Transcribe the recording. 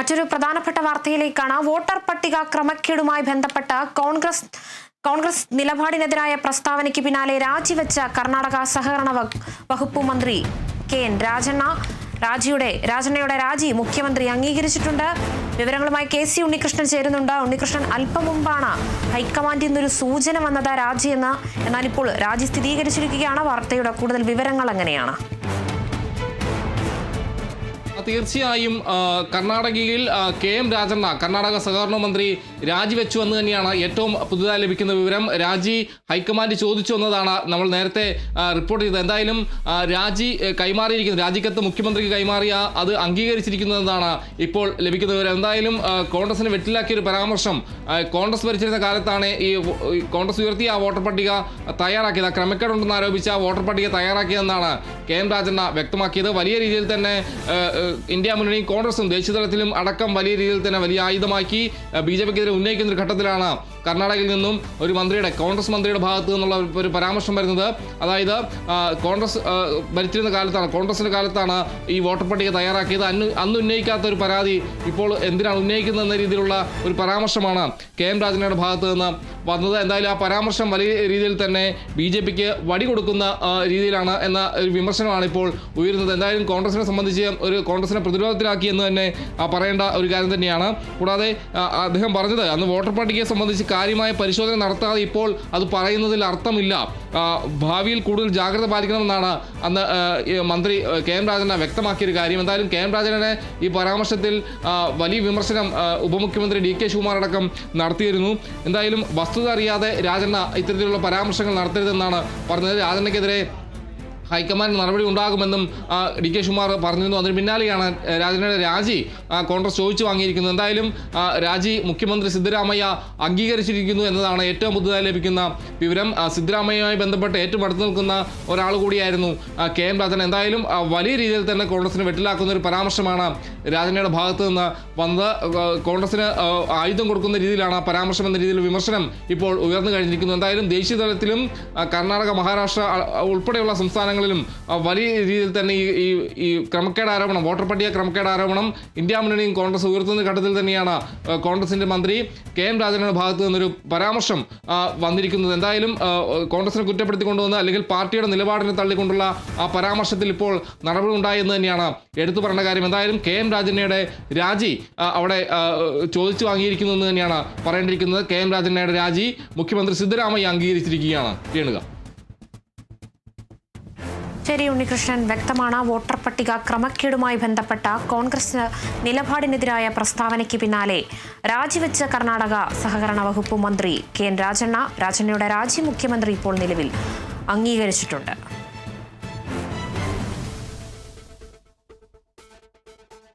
മറ്റൊരു പ്രധാനപ്പെട്ട വാർത്തയിലേക്കാണ്. വോട്ടർ പട്ടിക ക്രമക്കേടുമായി ബന്ധപ്പെട്ട കോൺഗ്രസ് നിലപാടിനെതിരായ പ്രസ്താവനയ്ക്ക് പിന്നാലെ രാജിവെച്ച കർണാടക സഹകരണ വകുപ്പ് മന്ത്രി കെ.എൻ. രാജണ്ണയുടെ രാജി മുഖ്യമന്ത്രി അംഗീകരിച്ചിട്ടുണ്ട്. വിവരങ്ങളുമായി കെ.സി. ഉണ്ണികൃഷ്ണൻ ചേരുന്നുണ്ട്. ഉണ്ണികൃഷ്ണൻ, അല്പം മുമ്പാണ് ഹൈക്കമാൻഡിൽ നിന്നൊരു സൂചന വന്നത് രാജിയെന്ന്. എന്നാൽ ഇപ്പോൾ രാജി സ്ഥിരീകരിച്ചിരിക്കുകയാണ്. വാർത്തയുടെ കൂടുതൽ വിവരങ്ങൾ എങ്ങനെയാണ്? തീർച്ചയായും കർണാടകയിൽ കെ.എം. രാജണ്ണ കർണാടക സഹകരണ മന്ത്രി രാജിവെച്ചു എന്ന് തന്നെയാണ് ഏറ്റവും പുതുതായി ലഭിക്കുന്ന വിവരം. രാജി ഹൈക്കമാൻഡ് ചോദിച്ചു എന്നതാണ് നമ്മൾ നേരത്തെ റിപ്പോർട്ട് ചെയ്തത്. എന്തായാലും രാജി കൈമാറിയിരിക്കുന്നത്, രാജിക്കത്ത് മുഖ്യമന്ത്രിക്ക് കൈമാറിയ അത് അംഗീകരിച്ചിരിക്കുന്നതെന്നാണ് ഇപ്പോൾ ലഭിക്കുന്ന വിവരം. എന്തായാലും കോൺഗ്രസിന് വെട്ടിലാക്കിയ ഒരു പരാമർശം കോൺഗ്രസ് ഭരിച്ചിരുന്ന കാലത്താണ് ഈ കോൺഗ്രസ് ഉയർത്തിയ ആ വോട്ടർ പട്ടിക തയ്യാറാക്കിയത്. ക്രമക്കേടുണ്ടെന്ന് ആരോപിച്ച ആ വോട്ടർ പട്ടിക തയ്യാറാക്കിയതെന്നാണ് കെ.എം. രാജണ്ണ വ്യക്തമാക്കിയത്. വലിയ രീതിയിൽ തന്നെ ഇന്ത്യ മുന്നണിയും കോൺഗ്രസും ദേശീയതലത്തിലും അടക്കം വലിയ രീതിയിൽ തന്നെ വലിയ ആയുധമാക്കി ബി.ജെ.പിക്കെതിരെ ഉന്നയിക്കുന്ന ഒരു ഘട്ടത്തിലാണ് കർണാടകയിൽ നിന്നും ഒരു കോൺഗ്രസ് മന്ത്രിയുടെ ഭാഗത്ത് നിന്നുള്ള ഒരു പരാമർശം വരുന്നത്. അതായത് കോൺഗ്രസ് ഭരിച്ചിരുന്ന കാലത്താണ്, കോൺഗ്രസിന്റെ കാലത്താണ് ഈ വോട്ടർ പട്ടിക തയ്യാറാക്കിയത്. അന്ന് ഉന്നയിക്കാത്ത ഒരു പരാതി ഇപ്പോൾ എന്തിനാണ് ഉന്നയിക്കുന്നത് എന്ന രീതിയിലുള്ള ഒരു പരാമർശമാണ് കെ.എം. രാജണ്ണയുടെ ഭാഗത്ത് നിന്ന് വന്നത്. എന്തായാലും ആ പരാമർശം വലിയ രീതിയിൽ തന്നെ ബി.ജെ.പിക്ക് വടി കൊടുക്കുന്ന രീതിയിലാണ് എന്ന ഒരു വിമർശനമാണ് ഇപ്പോൾ ഉയരുന്നത്. എന്തായാലും കോൺഗ്രസിനെ സംബന്ധിച്ച് കോൺഗ്രസിനെ പ്രതിരോധത്തിലാക്കി എന്ന് തന്നെ പറയേണ്ട ഒരു കാര്യം തന്നെയാണ്. കൂടാതെ അദ്ദേഹം പറഞ്ഞത് അന്ന് വോട്ടർ പട്ടികയെ സംബന്ധിച്ച് കാര്യമായ പരിശോധന നടത്താതെ ഇപ്പോൾ അത് പറയുന്നതിൽ അർത്ഥമില്ല, ഭാവിയിൽ കൂടുതൽ ജാഗ്രത പാലിക്കണമെന്നാണ് അന്ന് മന്ത്രി കെ.എം. രാജണ്ണ വ്യക്തമാക്കിയൊരു കാര്യം. എന്തായാലും കെ.എം. രാജണ്ണയുടെ ഈ പരാമർശത്തിൽ വലിയ വിമർശനം ഉപമുഖ്യമന്ത്രി ഡി.കെ. ശിവകുമാർ അടക്കം നടത്തിയിരുന്നു. എന്തായാലും വസ്തുത അറിയാതെ രാജണ്ണ ഇത്തരത്തിലുള്ള പരാമർശങ്ങൾ നടത്തരുതെന്നാണ് പറഞ്ഞത്. രാജണ്ണയ്ക്കെതിരെ ഹൈക്കമാൻഡ് നടപടി ഉണ്ടാകുമെന്നും ഡി.കെ. ശിവകുമാർ പറഞ്ഞിരുന്നു. അതിന് പിന്നാലെയാണ് രാജണ്ണയുടെ രാജി കോൺഗ്രസ് ചോദിച്ചു വാങ്ങിയിരിക്കുന്നത്. എന്തായാലും രാജി മുഖ്യമന്ത്രി സിദ്ധരാമയ്യ അംഗീകരിച്ചിരിക്കുന്നു എന്നതാണ് ഏറ്റവും പുതുതായി ലഭിക്കുന്ന വിവരം. സിദ്ധരാമയ്യയുമായി ബന്ധപ്പെട്ട് ഏറ്റവും അടുത്ത് നിൽക്കുന്ന ഒരാൾ കൂടിയായിരുന്നു കെ.എം. രാജണ്ണ. എന്തായാലും വലിയ രീതിയിൽ തന്നെ കോൺഗ്രസിന് വെട്ടിലാക്കുന്ന ഒരു പരാമർശമാണ് രാജണ്ണയുടെ ഭാഗത്ത് നിന്ന് വന്നത്. കോൺഗ്രസിന് ആയുധം കൊടുക്കുന്ന രീതിയിലാണ് പരാമർശം എന്ന രീതിയിൽ വിമർശനം ഇപ്പോൾ ഉയർന്നു കഴിഞ്ഞിരിക്കുന്നു. എന്തായാലും ദേശീയ തലത്തിലും കർണാടക, മഹാരാഷ്ട്ര ഉൾപ്പെടെയുള്ള സംസ്ഥാനങ്ങളിലും വലിയ രീതിയിൽ തന്നെ ഈ ക്രമക്കേട് ആരോപണം, വോട്ടർ പട്ടിക ക്രമക്കേട് ആരോപണം ഇന്ത്യ മുന്നണിയും കോൺഗ്രസ് ഉയർത്തുന്ന ഘട്ടത്തിൽ തന്നെയാണ് കോൺഗ്രസിന്റെ മന്ത്രി കെ.എം. രാജണ്ണയുടെ ഭാഗത്ത് നിന്നൊരു പരാമർശം വന്നിരിക്കുന്നത്. എന്തായാലും കോൺഗ്രസിനെ കുറ്റപ്പെടുത്തിക്കൊണ്ടുവന്ന് അല്ലെങ്കിൽ പാർട്ടിയുടെ നിലപാടിനെ തള്ളിക്കൊണ്ടുള്ള ആ പരാമർശത്തിൽ ഇപ്പോൾ നടപടി ഉണ്ടായെന്ന് തന്നെയാണ് എടുത്തു പറഞ്ഞ കാര്യം. എന്തായാലും കെ.എം. രാജണ്ണയുടെ രാജി അവിടെ ചോദിച്ചു വാങ്ങിയിരിക്കുന്നു എന്ന് തന്നെയാണ് പറയേണ്ടിയിരിക്കുന്നത്. കെ.എം. രാജണ്ണയുടെ രാജി മുഖ്യമന്ത്രി സിദ്ധരാമയ്യ അംഗീകരിച്ചിരിക്കുകയാണ്. കേണുക. ശരി ഉണ്ണികൃഷ്ണൻ, വ്യക്തമാണ്. വോട്ടർ പട്ടിക ക്രമക്കേടുമായി ബന്ധപ്പെട്ട കോൺഗ്രസ് നിലപാടിനെതിരായ പ്രസ്താവനയ്ക്ക് പിന്നാലെ രാജിവെച്ച കർണാടക സഹകരണ വകുപ്പ് മന്ത്രി കെ.എൻ. രാജണ്ണയുടെ രാജി മുഖ്യമന്ത്രി ഇപ്പോൾ നിലവിൽ അംഗീകരിച്ചിട്ടുണ്ട്.